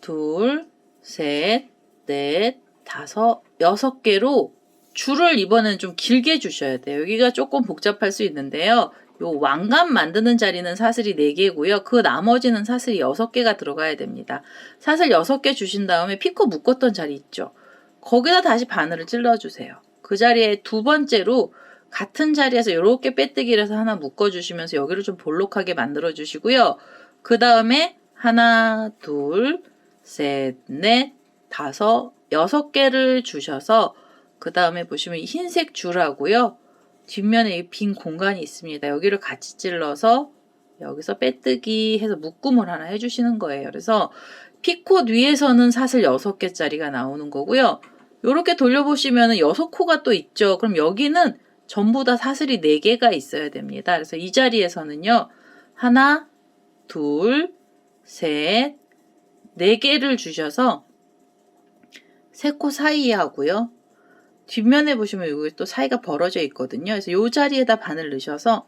둘, 셋, 넷, 5, 6개로 줄을 이번에는 좀 길게 주셔야 돼요. 여기가 조금 복잡할 수 있는데요. 요 왕관 만드는 자리는 사슬이 4개고요. 그 나머지는 사슬이 6개가 들어가야 됩니다. 사슬 6개 주신 다음에 피콧 묶었던 자리 있죠. 거기다 다시 바늘을 찔러주세요. 그 자리에 두 번째로 같은 자리에서 이렇게 빼뜨기를 해서 하나 묶어주시면서 여기를 좀 볼록하게 만들어 주시고요. 그 다음에 하나, 둘, 셋, 넷, 5, 6개를 주셔서 그 다음에 보시면 흰색 줄하고요. 뒷면에 빈 공간이 있습니다. 여기를 같이 찔러서 여기서 빼뜨기 해서 묶음을 하나 해주시는 거예요. 그래서 피콧 위에서는 사슬 6개짜리가 나오는 거고요. 이렇게 돌려보시면 6코가 또 있죠. 그럼 여기는 전부 다 사슬이 4개가 있어야 됩니다. 그래서 이 자리에서는요. 하나, 둘, 셋, 4개를 주셔서 3코 사이에 하고요. 뒷면에 보시면 여기 또 사이가 벌어져 있거든요. 그래서 이 자리에다 바늘 넣으셔서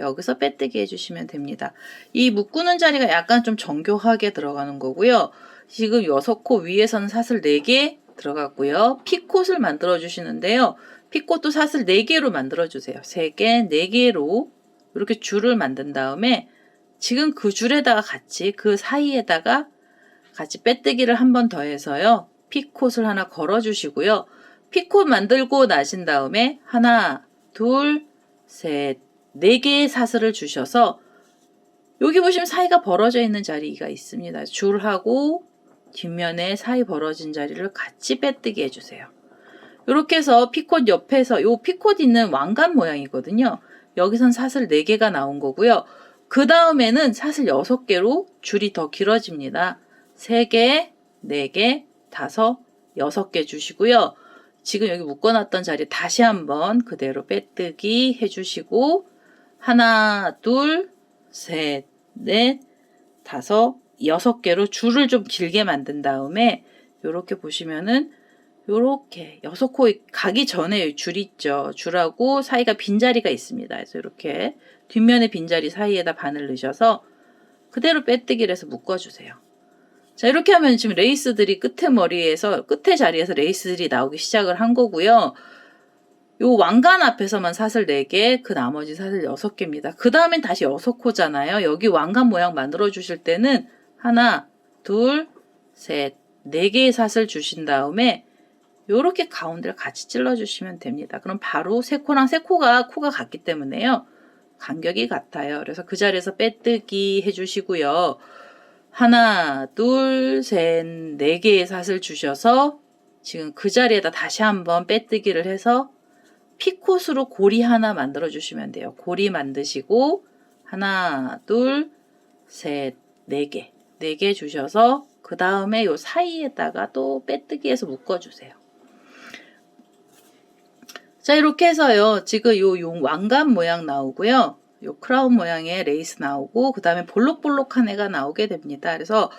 여기서 빼뜨기 해주시면 됩니다. 이 묶는 자리가 약간 좀 정교하게 들어가는 거고요. 지금 6코 위에서는 사슬 4개 들어갔고요. 피콧을 만들어 주시는데요. 피콧도 사슬 4개로 만들어 주세요. 3개, 4개로 이렇게 줄을 만든 다음에 지금 그 줄에다가 같이 그 사이에다가 같이 빼뜨기를 한 번 더 해서요. 피콧을 하나 걸어 주시고요. 피콧 만들고 나신 다음에 하나, 둘, 셋, 4개의 사슬을 주셔서 여기 보시면 사이가 벌어져 있는 자리가 있습니다. 줄하고 뒷면에 사이 벌어진 자리를 같이 빼뜨기 해주세요. 이렇게 해서 피콧 옆에서 요 피콧 있는 왕관 모양이거든요. 여기선 사슬 4개가 나온 거고요. 그 다음에는 사슬 6개로 줄이 더 길어집니다. 3개, 4개, 5, 6개 주시고요. 지금 여기 묶어놨던 자리 다시 한번 그대로 빼뜨기 해주시고 하나, 둘, 셋, 넷, 5, 6개로 줄을 좀 길게 만든 다음에 이렇게 보시면은 요렇게 6코 가기 전에 줄 있죠. 줄하고 사이가 빈자리가 있습니다. 그래서 이렇게 뒷면에 빈자리 사이에다 바늘 넣으셔서 그대로 빼뜨기를 해서 묶어주세요. 자, 이렇게 하면 지금 레이스들이 끝에 자리에서 레이스들이 나오기 시작을 한 거고요. 요 왕관 앞에서만 사슬 4개, 그 나머지 사슬 6개입니다. 그 다음엔 다시 6코잖아요. 여기 왕관 모양 만들어 주실 때는 하나, 둘, 셋, 4개의 사슬 주신 다음에 요렇게 가운데를 같이 찔러 주시면 됩니다. 그럼 바로 3코랑 3코가 코가 같기 때문에요. 간격이 같아요. 그래서 그 자리에서 빼뜨기 해주시고요. 하나, 둘, 셋, 4개의 사슬 주셔서 지금 그 자리에다 다시 한번 빼뜨기를 해서 피콧으로 고리 하나 만들어 주시면 돼요. 고리 만드시고 하나, 둘, 셋, 4개. 4개 주셔서 그 다음에 요 사이에다가 또 빼뜨기해서 묶어주세요. 자, 이렇게 해서요. 지금 요 왕관 모양 나오고요. 요 크라운 모양의 레이스 나오고 그 다음에 볼록볼록한 애가 나오게 됩니다. 그래서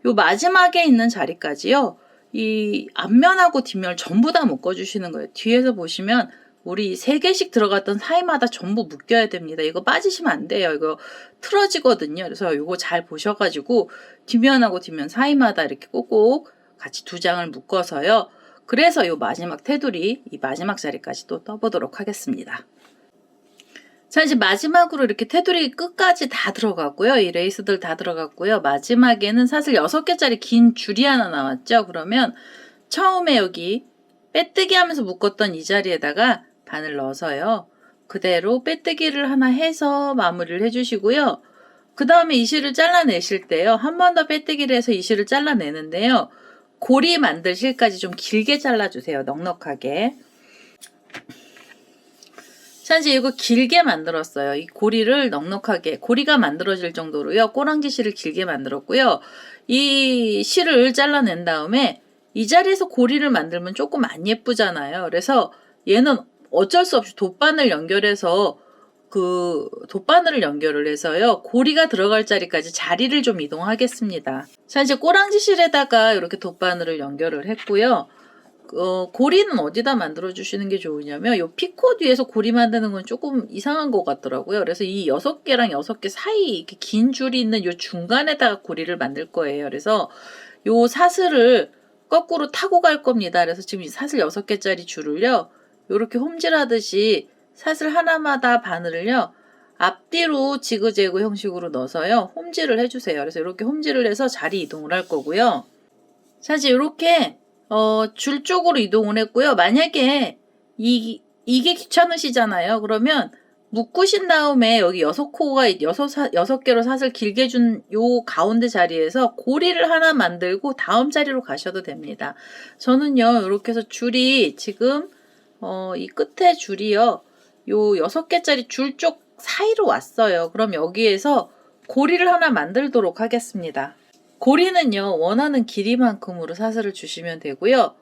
요 마지막에 있는 자리까지요. 이 앞면하고 뒷면을 전부 다 묶어주시는 거예요. 뒤에서 보시면 우리 3개씩 들어갔던 사이마다 전부 묶여야 됩니다. 이거 빠지시면 안 돼요. 이거 틀어지거든요. 그래서 이거 잘 보셔가지고 뒷면하고 뒷면 사이마다 이렇게 꼭꼭 같이 2장을 묶어서요. 그래서 이 마지막 테두리, 이 마지막 자리까지 또 떠보도록 하겠습니다. 자, 이제 마지막으로 이렇게 테두리 끝까지 다 들어갔고요. 이 레이스들 다 들어갔고요. 마지막에는 사슬 6개짜리 긴 줄이 하나 나왔죠. 그러면 처음에 여기 빼뜨기 하면서 묶었던 이 자리에다가 바늘 넣어서요. 그대로 빼뜨기를 하나 해서 마무리를 해주시고요. 그 다음에 이 실을 잘라내실 때요. 한 번 더 빼뜨기를 해서 이 실을 잘라내는데요. 고리 만들 실까지 좀 길게 잘라주세요. 넉넉하게. 자, 이제 이거 길게 만들었어요. 이 고리를 넉넉하게, 고리가 만들어질 정도로요. 꼬랑지 실을 길게 만들었고요. 이 실을 잘라낸 다음에 이 자리에서 고리를 만들면 조금 안 예쁘잖아요. 그래서 얘는 어쩔 수 없이 돗바늘 연결해서 돗바늘을 연결을 해서요. 고리가 들어갈 자리까지 자리를 좀 이동하겠습니다. 자, 이제 꼬랑지 실에다가 이렇게 돗바늘을 연결을 했고요. 고리는 어디다 만들어 주시는 게 좋으냐면 요 피콧 위에서 고리 만드는 건 조금 이상한 것 같더라고요. 그래서 이 6개랑 6개 사이 이렇게 긴 줄이 있는 요 중간에다가 고리를 만들 거예요. 그래서 요 사슬을 거꾸로 타고 갈 겁니다. 그래서 지금 이 사슬 6개짜리 줄을요. 요렇게 홈질하듯이 사슬 하나마다 바늘을요. 앞뒤로 지그재그 형식으로 넣어서요. 홈질을 해주세요. 그래서 이렇게 홈질을 해서 자리 이동을 할 거고요. 자, 이제 이렇게 줄 쪽으로 이동을 했고요. 만약에 이게 귀찮으시잖아요. 그러면 묶으신 다음에 여기 6개로 사슬 길게 준 요 가운데 자리에서 고리를 하나 만들고 다음 자리로 가셔도 됩니다. 저는요, 이렇게 해서 줄이 지금 이 끝에 줄이요. 요 6개짜리 줄 쪽 사이로 왔어요. 그럼 여기에서 고리를 하나 만들도록 하겠습니다. 고리는요, 원하는 길이만큼으로 사슬을 주시면 되고요.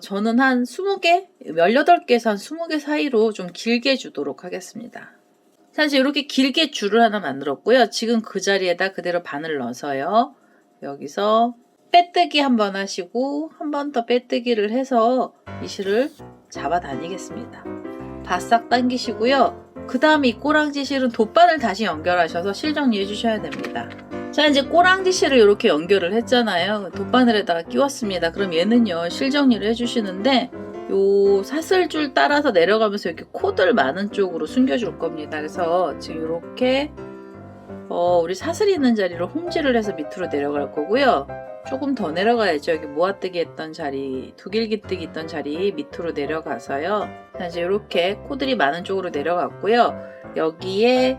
저는 한 20개, 18개에서 한 20개 사이로 좀 길게 주도록 하겠습니다. 사실 이렇게 길게 줄을 하나 만들었고요. 지금 그 자리에다 그대로 바늘 넣어서요. 여기서 빼뜨기 한번 하시고 한 번 더 빼뜨기를 해서 이 실을 잡아 다니겠습니다. 바싹 당기시고요. 그 다음에 이 꼬랑지 실은 돗바늘 다시 연결하셔서 실 정리해 주셔야 됩니다. 자, 이제 꼬랑지 실을 이렇게 연결을 했잖아요. 돗바늘에다가 끼웠습니다. 그럼 얘는요, 실 정리를 해주시는데 요 사슬줄 따라서 내려가면서 이렇게 코들 많은 쪽으로 숨겨줄 겁니다. 그래서 지금 이렇게 우리 사슬이 있는 자리를 홈질을 해서 밑으로 내려갈 거고요. 조금 더 내려가야죠. 여기 모아뜨기 했던 자리, 두길기뜨기 있던 자리 밑으로 내려가서요. 자, 이제 이렇게 코들이 많은 쪽으로 내려갔고요. 여기에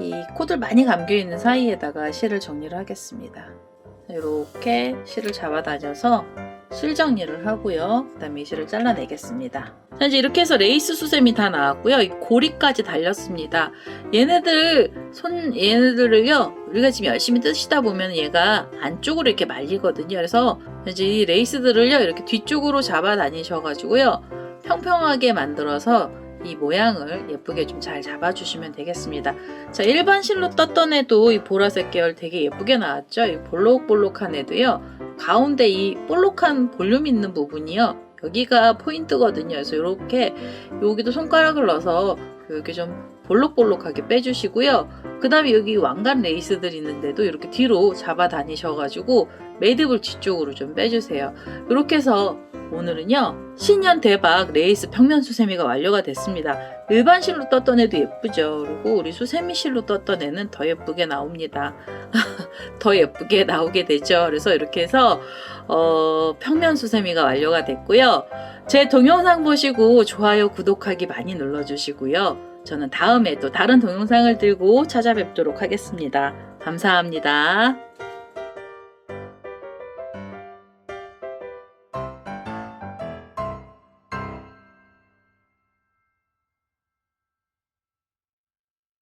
이 코들 많이 감겨있는 사이에다가 실을 정리를 하겠습니다. 이렇게 실을 잡아다녀서 실 정리를 하고요. 그 다음에 이 실을 잘라내겠습니다. 자, 이제 이렇게 해서 레이스 수세미 다 나왔고요. 이 고리까지 달렸습니다. 얘네들을요, 우리가 지금 열심히 뜯시다 보면 얘가 안쪽으로 이렇게 말리거든요. 그래서 이제 이 레이스들을요, 이렇게 뒤쪽으로 잡아 다니셔가지고요, 평평하게 만들어서 이 모양을 예쁘게 좀 잘 잡아주시면 되겠습니다. 자, 일반 실로 떴던 애도 이 보라색 계열 되게 예쁘게 나왔죠? 이 볼록볼록한 애도요, 가운데 이 볼록한 볼륨 있는 부분이요, 여기가 포인트거든요. 그래서 이렇게 여기도 손가락을 넣어서 이렇게 좀 볼록볼록하게 빼주시고요. 그 다음에 여기 왕관 레이스들 있는데도 이렇게 뒤로 잡아 다니셔가지고 매듭을 뒤쪽으로 좀 빼주세요. 이렇게 해서 오늘은요, 신년 대박 레이스 평면 수세미가 완료가 됐습니다. 일반 실로 떴던 애도 예쁘죠. 그리고 우리 수세미 실로 떴던 애는 더 예쁘게 나옵니다. 더 예쁘게 나오게 되죠. 그래서 이렇게 해서 평면 수세미가 완료가 됐고요. 제 동영상 보시고 좋아요, 구독하기 많이 눌러주시고요. 저는 다음에 또 다른 동영상을 들고 찾아뵙도록 하겠습니다. 감사합니다.